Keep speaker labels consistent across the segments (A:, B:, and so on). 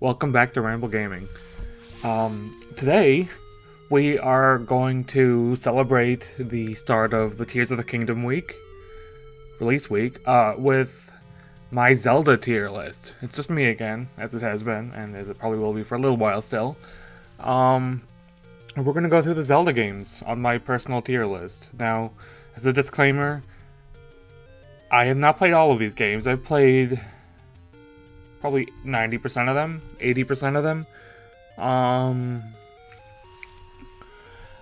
A: Welcome back to Ramble Gaming. Today, we are going to celebrate the start of the Tears of the Kingdom week, release week, with my Zelda tier list. It's just me again, as it has been, and as it probably will be for a little while still. We're going to go through the Zelda games on my personal tier list. Now, as a disclaimer, I have not played all of these games. I've played probably 90% of them, 80% of them.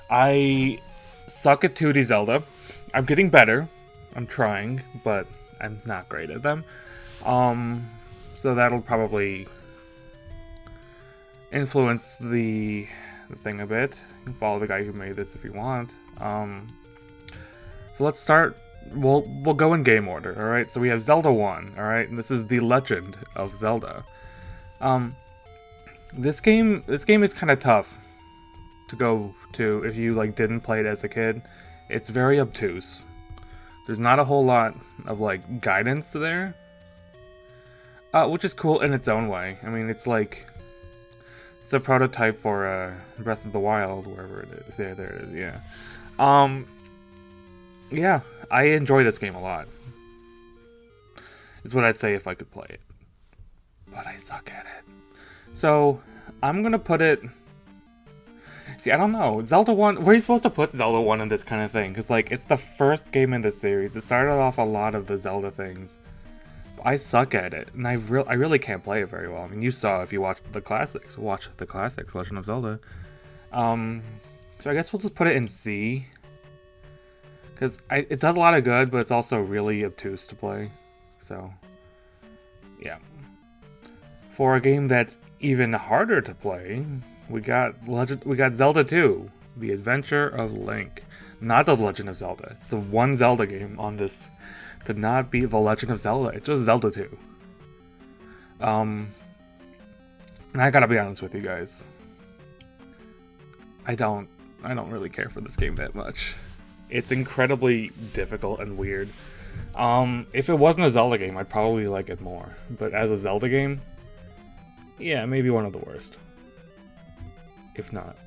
A: I suck at 2D Zelda. I'm getting better. I'm trying, but I'm not great at them. So that'll probably influence the thing a bit. You can follow the guy who made this if you want. So let's start. We'll go in game order, alright? So we have Zelda 1, alright? And this is The Legend of Zelda. This game is kind of tough to go to if you didn't play it as a kid. It's very obtuse. There's not a whole lot of guidance there, which is cool in its own way. I mean, it's a prototype for Breath of the Wild, wherever it is. There it is. Yeah. Yeah, I enjoy this game a lot. Is what I'd say if I could play it. But I suck at it. So, I'm gonna put it... See, I don't know. Zelda 1... Where are you supposed to put Zelda 1 in this kind of thing? Because, it's the first game in this series. It started off a lot of the Zelda things. But I suck at it. And I really can't play it very well. I mean, you saw if you watched the classics. Watch the classics, Legend of Zelda. So I guess we'll just put it in C. Because it does a lot of good, but it's also really obtuse to play. So, yeah. For a game that's even harder to play, we got Zelda 2, The Adventure of Link. Not The Legend of Zelda. It's the one Zelda game on this to not be The Legend of Zelda. It's just Zelda 2. And I gotta be honest with you guys. I don't really care for this game that much. It's incredibly difficult and weird. If it wasn't a Zelda game, I'd probably like it more. But as a Zelda game, yeah, maybe one of the worst. If not.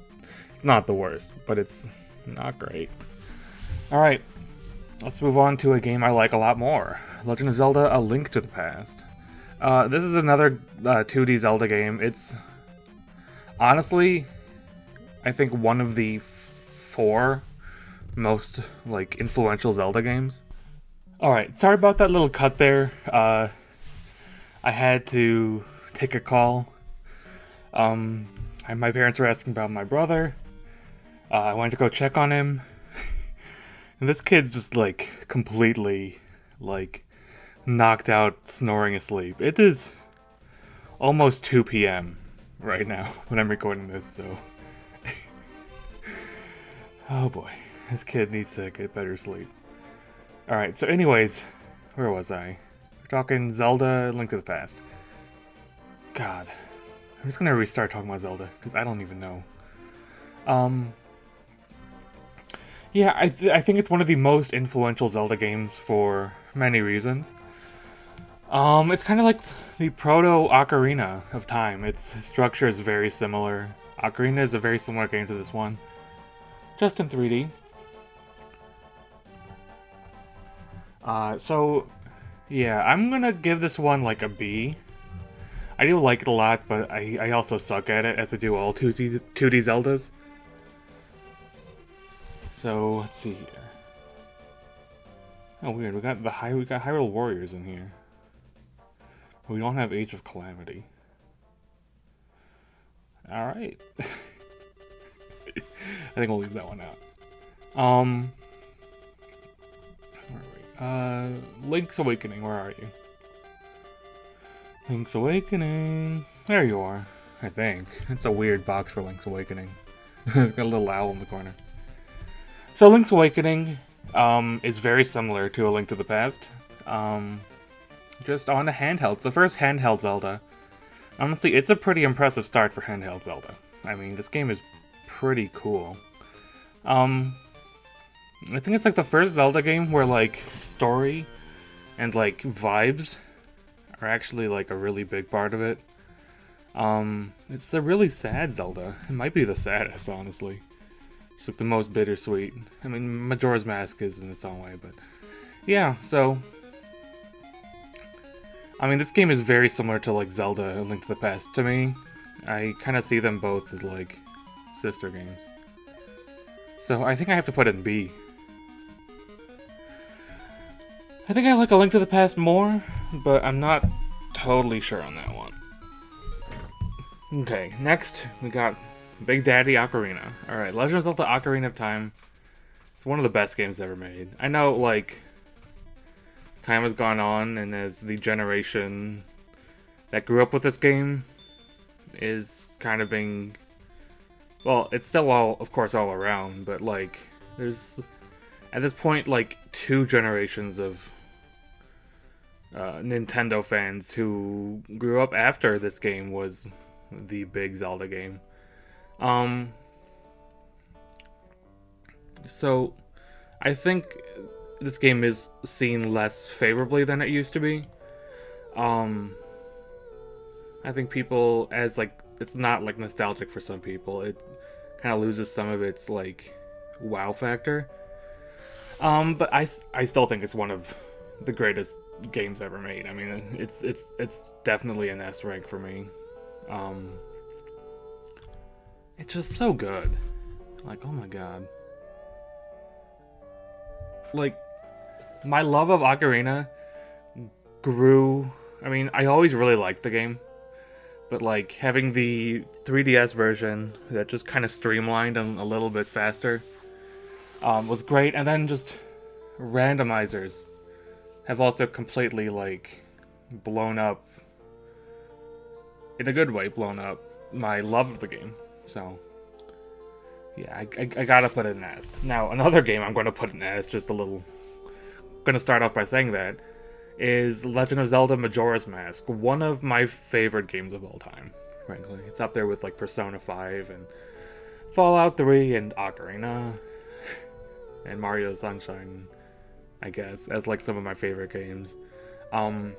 A: It's not the worst, but it's not great. Alright, let's move on to a game I like a lot more. Legend of Zelda: A Link to the Past. This is another 2D Zelda game. It's honestly, I think one of the 4 most influential Zelda games. Alright, sorry about that little cut there. I had to take a call. My parents were asking about my brother. I wanted to go check on him. And this kid's just completely knocked out, snoring asleep. It is almost 2 p.m. right now when I'm recording this, so oh boy. This kid needs to get better sleep. Alright, so anyways, where was I? We're talking Zelda, Link to the Past. God. I'm just gonna restart talking about Zelda, because I don't even know. Yeah, I think it's one of the most influential Zelda games for many reasons. It's kind of like the proto-Ocarina of Time. Its structure is very similar. Ocarina is a very similar game to this one. Just in 3D. So, yeah, I'm gonna give this one a B. I do like it a lot, but I also suck at it, as I do all 2D Zeldas. So, let's see here. Oh, weird, we got Hyrule Warriors in here. But we don't have Age of Calamity. Alright. I think we'll leave that one out. Where are we? Link's Awakening, where are you? Link's Awakening. There you are, I think. It's a weird box for Link's Awakening. It's got a little owl in the corner. So Link's Awakening is very similar to A Link to the Past. Just on a handheld. It's the first handheld Zelda. Honestly, it's a pretty impressive start for handheld Zelda. I mean, this game is pretty cool. I think it's the first Zelda game where story and vibes are actually a really big part of it. It's a really sad Zelda. It might be the saddest, honestly. It's like the most bittersweet. I mean, Majora's Mask is in its own way, but yeah. So, I mean, this game is very similar to like Zelda: A Link to the Past to me. I kind of see them both as like sister games. So I think I have to put it in B. I think I like A Link to the Past more, but I'm not totally sure on that one. Okay, next we got Big Daddy Ocarina. Alright, Legend of Zelda Ocarina of Time. It's one of the best games ever made. I know, like, as time has gone on, and as the generation that grew up with this game is kind of being... Well, it's still all, of course, all around, but, like, there's, at this point, like, 2 generations of Nintendo fans who grew up after this game was the big Zelda game. So I think this game is seen less favorably than it used to be. I think people, as like, it's not like nostalgic for some people. It kind of loses some of its like wow factor. But I still think it's one of the greatest games ever made. I mean, it's definitely an S rank for me. It's just so good. Like, oh my god. Like, my love of Ocarina grew... I mean, I always really liked the game. But, like, having the 3DS version that just kind of streamlined and a little bit faster was great. And then just randomizers have also completely, like, blown up... in a good way, blown up my love of the game. So, yeah, I gotta put it in S. Now, another game I'm going to put in S, just a little... going to start off by saying that, is Legend of Zelda Majora's Mask. One of my favorite games of all time, frankly. It's up there with, like, Persona 5 and Fallout 3 and Ocarina and Mario Sunshine, I guess, as, like, some of my favorite games. I'm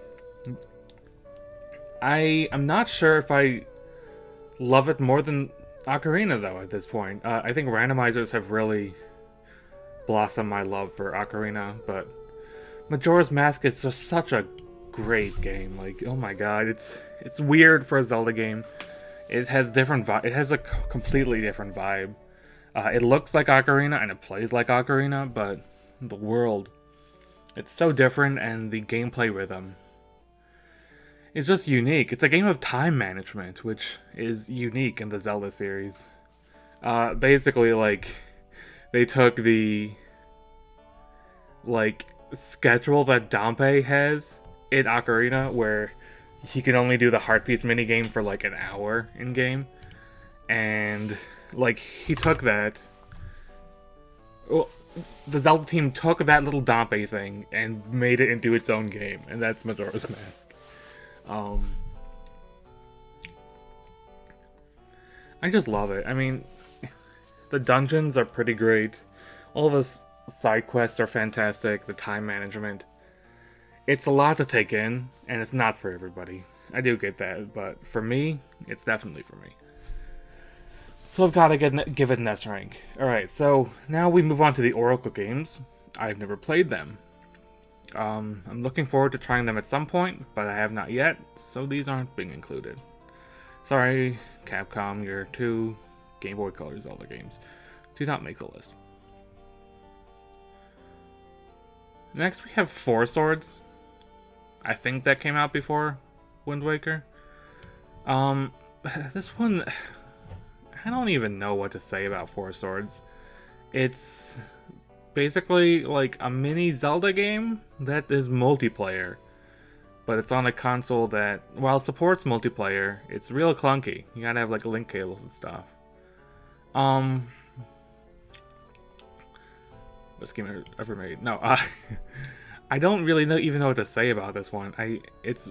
A: not sure if I love it more than Ocarina, though, at this point. I think randomizers have really blossomed my love for Ocarina, but Majora's Mask is just such a great game. Like, oh my god, it's weird for a Zelda game. It has it has a completely different vibe. It looks like Ocarina and it plays like Ocarina, but the world, it's so different, and the gameplay rhythm is just unique. It's a game of time management, which is unique in the Zelda series. Basically, like, they took the, like, schedule that Dampé has in Ocarina, where he can only do the Heart Piece minigame for, like, an hour in-game. And, like, he took that... Well, the Zelda team took that little Dampé thing and made it into its own game, and that's Majora's Mask. I just love it. I mean, the dungeons are pretty great. All the side quests are fantastic. The time management. It's a lot to take in, and it's not for everybody. I do get that, but for me, it's definitely for me. So I've got to give it an S rank. Alright, so now we move on to the Oracle games. I've never played them. I'm looking forward to trying them at some point, but I have not yet, so these aren't being included. Sorry, Capcom, your 2 Game Boy Color Zelda games do not make the list. Next, we have Four Swords. I think that came out before Wind Waker. This one, I don't even know what to say about Four Swords. It's basically like a mini Zelda game that is multiplayer, but it's on a console that, while it supports multiplayer, it's real clunky. You gotta have like link cables and stuff. Best game ever made. No, I don't really even know what to say about this one. It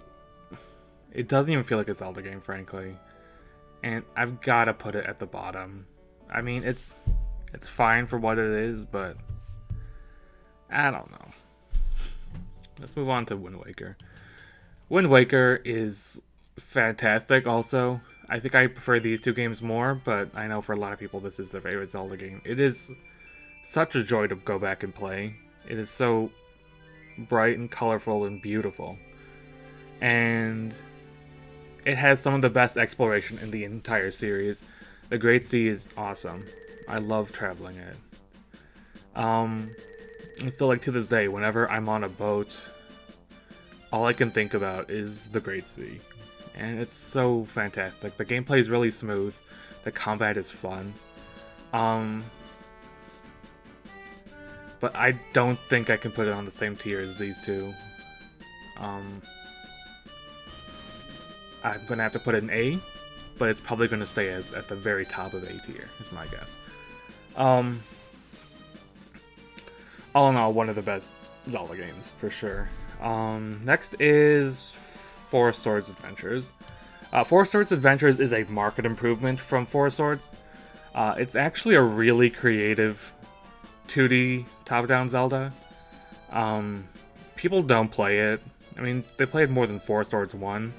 A: doesn't even feel like a Zelda game, frankly, and I've gotta put it at the bottom. I mean, it's fine for what it is, but I don't know. Let's move on to Wind Waker. Wind Waker is fantastic also. I think I prefer these two games more, but I know for a lot of people this is their favorite Zelda game. It is such a joy to go back and play. It is so bright and colorful and beautiful. And it has some of the best exploration in the entire series. The Great Sea is awesome. I love traveling it. And still, like, to this day, whenever I'm on a boat, all I can think about is the Great Sea. And it's so fantastic. The gameplay is really smooth. The combat is fun. But I don't think I can put it on the same tier as these two. I'm gonna have to put it in A, but it's probably gonna stay as at the very top of A tier, is my guess. All in all, one of the best Zelda games, for sure. Next is Four Swords Adventures. Four Swords Adventures is a market improvement from Four Swords. It's actually a really creative 2D top-down Zelda. People don't play it. I mean, they played more than Four Swords 1,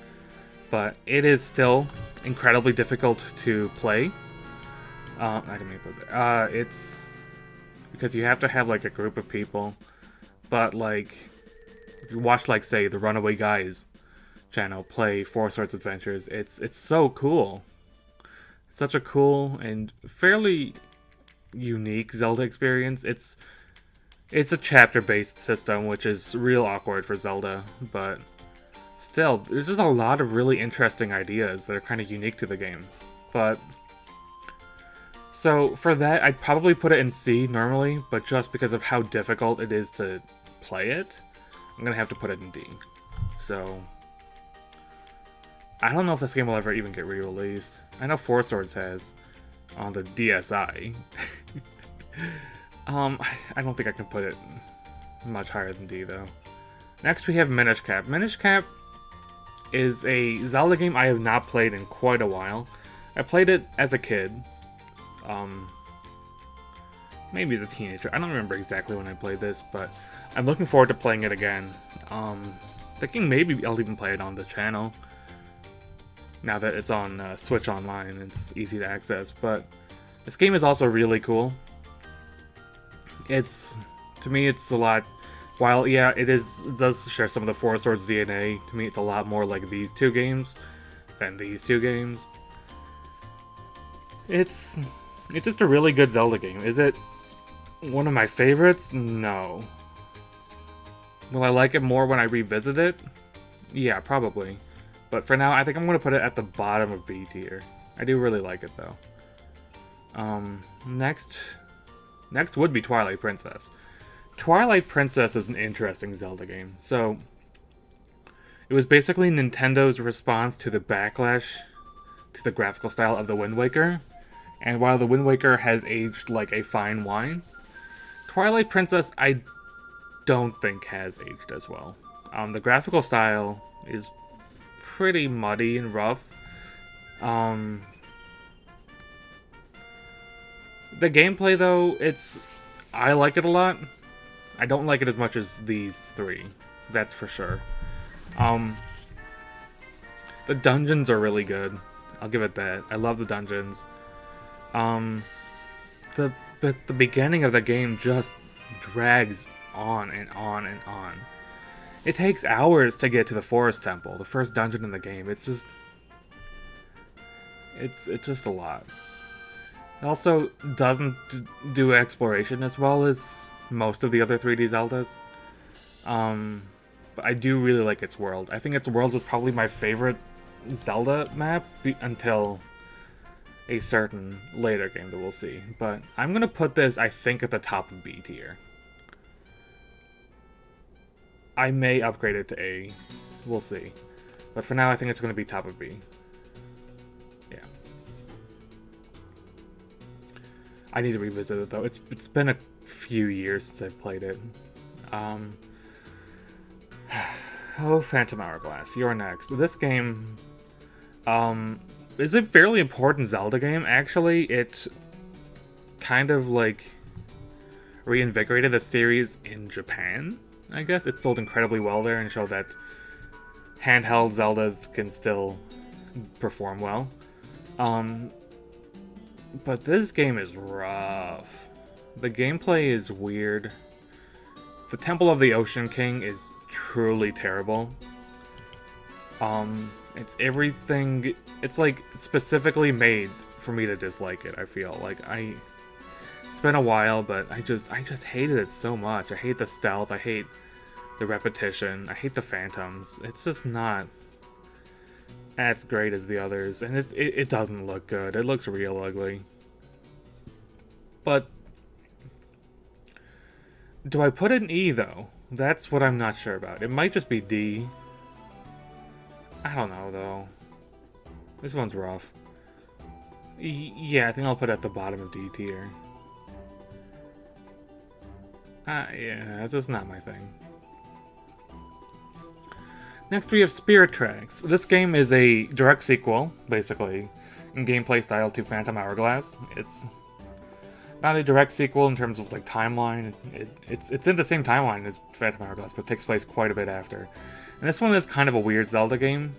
A: but it is still incredibly difficult to play. I didn't mean to put that. It's because you have to have like a group of people, but like if you watch like say the Runaway Guys channel play Four Swords Adventures, it's so cool. It's such a cool and fairly unique Zelda experience. It's a chapter-based system, which is real awkward for Zelda, but still, there's just a lot of really interesting ideas that are kind of unique to the game. But so for that, I'd probably put it in C normally, but just because of how difficult it is to play it, I'm gonna have to put it in D. So I don't know if this game will ever even get re-released. I know Four Swords has on the DSi. I don't think I can put it much higher than D though. Next we have Minish Cap. Minish Cap is a Zelda game I have not played in quite a while. I played it as a kid. Maybe as a teenager. I don't remember exactly when I played this, but I'm looking forward to playing it again. Thinking maybe I'll even play it on the channel. Now that it's on Switch Online, it's easy to access. But this game is also really cool. To me, it's a lot. While yeah, it does share some of the Four Swords DNA. To me, it's a lot more like these two games than these two games. It's just a really good Zelda game. Is it one of my favorites? No. Will I like it more when I revisit it? Yeah, probably. But for now, I think I'm going to put it at the bottom of B tier. I do really like it, though. Next would be Twilight Princess. Twilight Princess is an interesting Zelda game. So, it was basically Nintendo's response to the backlash to the graphical style of the Wind Waker. And while the Wind Waker has aged like a fine wine, Twilight Princess I don't think has aged as well. The graphical style is pretty muddy and rough. The gameplay though, I like it a lot. I don't like it as much as these three, that's for sure. The dungeons are really good. I'll give it that. I love the dungeons. The beginning of the game just drags on and on and on. It takes hours to get to the Forest Temple, the first dungeon in the game. It's just a lot. It also doesn't do exploration as well as most of the other 3D Zeldas. But I do really like its world. I think its world was probably my favorite Zelda map until a certain later game that we'll see. But I'm going to put this, I think, at the top of B tier. I may upgrade it to A. We'll see. But for now, I think it's going to be top of B. Yeah. I need to revisit it, though. It's been a few years since I've played it. Oh, Phantom Hourglass, you're next. This game is a fairly important Zelda game. Actually, it kind of like reinvigorated the series in Japan, I guess. It sold incredibly well there and showed that handheld Zeldas can still perform well. Um, but this game is rough. The gameplay is weird. The Temple of the Ocean King is truly terrible. It's everything. It's like specifically made for me to dislike it. I feel like it's been a while, but I just hated it so much. I hate the stealth. I hate the repetition. I hate the phantoms. It's just not as great as the others, and it doesn't look good. It looks real ugly. But do I put it in E though? That's what I'm not sure about. It might just be D. I don't know though. This one's rough. Yeah, I think I'll put it at the bottom of D tier. Yeah, it's just not my thing. Next we have Spirit Tracks. This game is a direct sequel, basically, in gameplay style to Phantom Hourglass. It's not a direct sequel in terms of like timeline. It's in the same timeline as Phantom Hourglass, but takes place quite a bit after. And this one is kind of a weird Zelda game.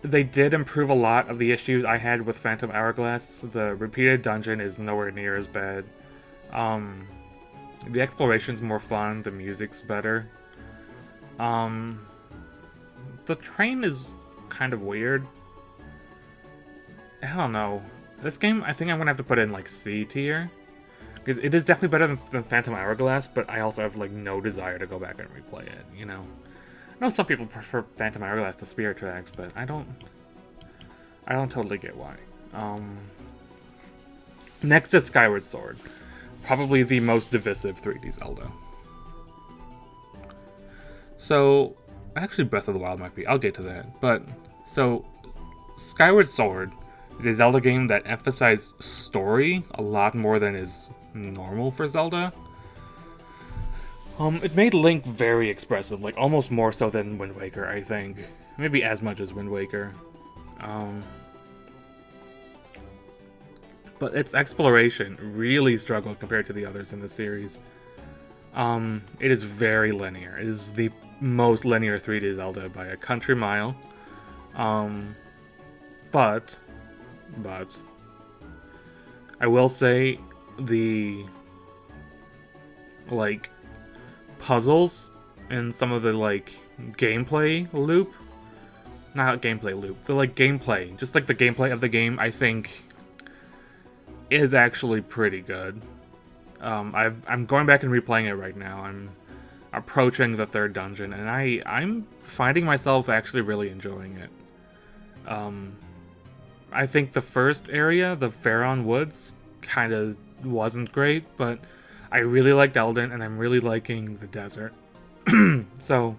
A: They did improve a lot of the issues I had with Phantom Hourglass. The repeated dungeon is nowhere near as bad. The exploration's more fun, the music's better. The train is kind of weird. I don't know. This game, I think I'm gonna have to put it in like C tier. Because it is definitely better than Phantom Hourglass, but I also have like no desire to go back and replay it, you know? I know some people prefer Phantom Hourglass to Spirit Tracks, but I don't totally get why. Next is Skyward Sword. Probably the most divisive 3D Zelda. So, actually Breath of the Wild might be. I'll get to that. But, so, Skyward Sword is a Zelda game that emphasizes story a lot more than is normal for Zelda. It made Link very expressive, like almost more so than Wind Waker, I think. Maybe as much as Wind Waker. But its exploration really struggled compared to the others in the series. It is very linear. It is the most linear 3D Zelda by a country mile. But I will say the like puzzles and some of the like gameplay loop, not gameplay loop, the like gameplay, just like the gameplay of the game, I think is actually pretty good. I'm going back and replaying it right now. I'm approaching the third dungeon, and I'm finding myself actually really enjoying it. I think the first area, the Faron Woods, kind of wasn't great, but I really liked Eldin, and I'm really liking the desert. So,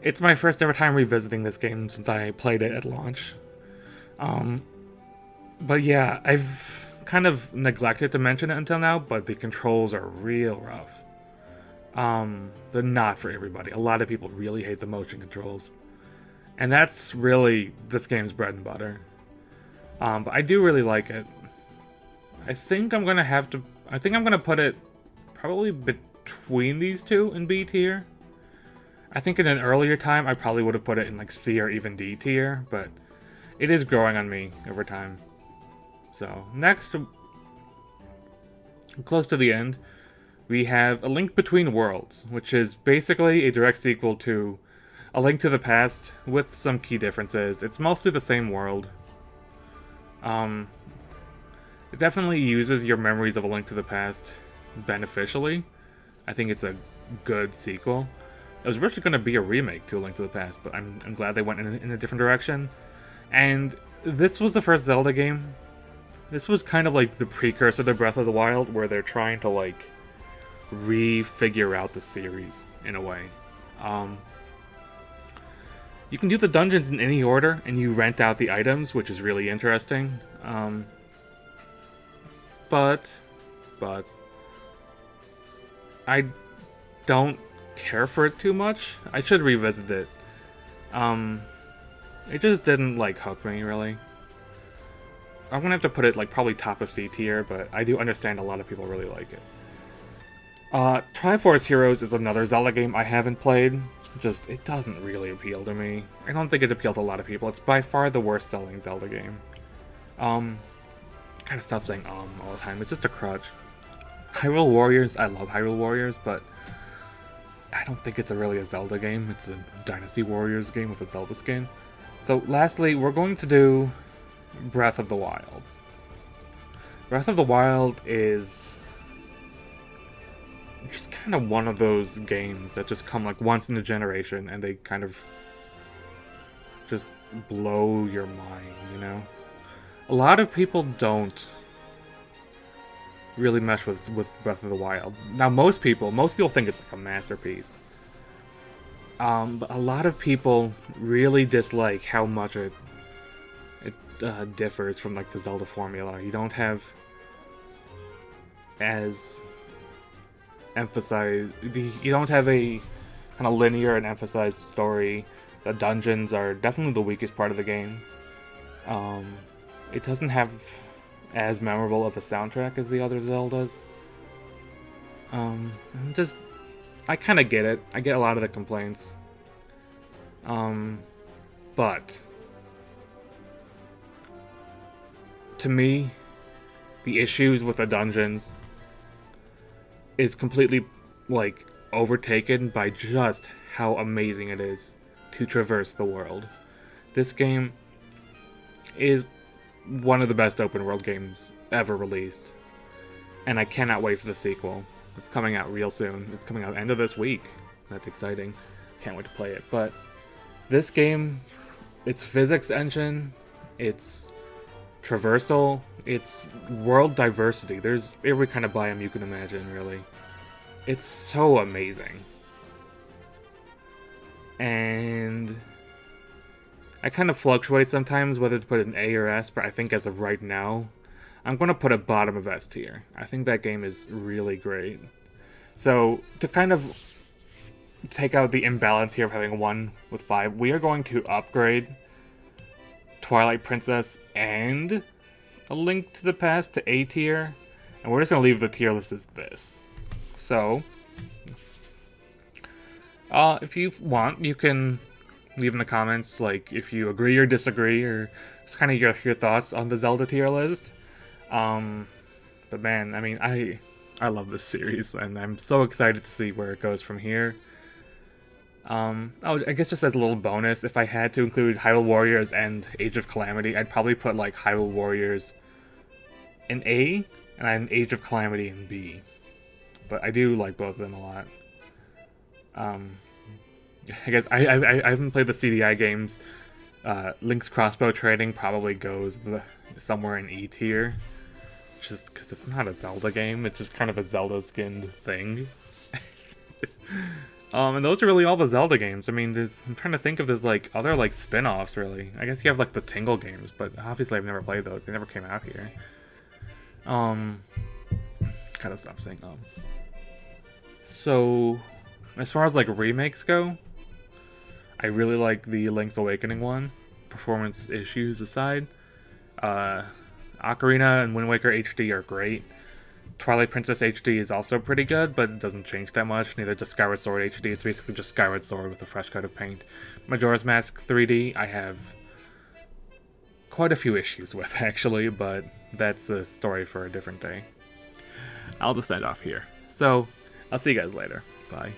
A: it's my first ever time revisiting this game since I played it at launch. But yeah, I've kind of neglected to mention it until now, but the controls are real rough. They're not for everybody. A lot of people really hate the motion controls. And that's really this game's bread and butter. But I do really like it. I think I'm gonna put it probably between these two in B tier. I think in an earlier time I probably would have put it in like C or even D tier, but it is growing on me over time. So next, close to the end, we have A Link Between Worlds, which is basically a direct sequel to A Link to the Past with some key differences. It's mostly the same world. It definitely uses your memories of A Link to the Past beneficially. I think it's a good sequel. It was originally going to be a remake to A Link to the Past, but I'm glad they went in a different direction. And this was the first Zelda game. This was kind of like the precursor to Breath of the Wild, where they're trying to like refigure out the series in a way. You can do the dungeons in any order, and you rent out the items, which is really interesting. But I don't care for it too much. I should revisit it. It just didn't like hook me really. I'm gonna have to put it like probably top of C tier, but I do understand a lot of people really like it. Triforce Heroes is another Zelda game I haven't played. Just, it doesn't really appeal to me. I don't think it appeals to a lot of people. It's by far the worst selling Zelda game. Kind of stop saying all the time. It's just a crutch. Hyrule Warriors, I love Hyrule Warriors, but I don't think it's really a Zelda game. It's a Dynasty Warriors game with a Zelda skin. So lastly, we're going to do Breath of the Wild. Breath of the Wild is just kind of one of those games that just come like once in a generation and they kind of just blow your mind, you know? A lot of people don't really mesh with Breath of the Wild. Now most people think it's like a masterpiece. But a lot of people really dislike how much it differs from like the Zelda formula. You don't have as emphasized. You don't have a kind of linear and emphasized story. The dungeons are definitely the weakest part of the game. It doesn't have as memorable of a soundtrack as the other Zeldas. I kind of get it. I get a lot of the complaints. But to me, the issues with the dungeons is completely, like, overtaken by just how amazing it is to traverse the world. This game is one of the best open world games ever released. And I cannot wait for the sequel. It's coming out real soon. It's coming out end of this week. That's exciting. Can't wait to play it. But this game, its physics engine, its traversal, its world diversity. There's every kind of biome you can imagine, really. It's so amazing. And I kind of fluctuate sometimes whether to put an A or S, but I think as of right now, I'm going to put it bottom of S tier. I think that game is really great. So, to kind of take out the imbalance here of having 1 with 5, we are going to upgrade Twilight Princess and A Link to the Past to A tier, and we're just going to leave the tier list as this. So, if you want, you can leave in the comments, like, if you agree or disagree, or just kind of your thoughts on the Zelda tier list. But man, I mean, I love this series, and I'm so excited to see where it goes from here. I guess just as a little bonus, if I had to include Hyrule Warriors and Age of Calamity, I'd probably put, like, Hyrule Warriors in A, and Age of Calamity in B. But I do like both of them a lot. I guess I haven't played the CDI games. Link's Crossbow Trading probably goes somewhere in E tier. Just because it's not a Zelda game, it's just kind of a Zelda-skinned thing. And those are really all the Zelda games. I mean, I'm trying to think if there's, like, other, like, spin-offs, really. I guess you have, like, the Tingle games, but obviously I've never played those. They never came out here. Gotta stop saying, So, as far as, like, remakes go, I really like the Link's Awakening one. Performance issues aside. Ocarina and Wind Waker HD are great. Twilight Princess HD is also pretty good, but it doesn't change that much. Neither does Skyward Sword HD. It's basically just Skyward Sword with a fresh coat of paint. Majora's Mask 3D, I have quite a few issues with, actually, but that's a story for a different day. I'll just end off here. So, I'll see you guys later. Bye.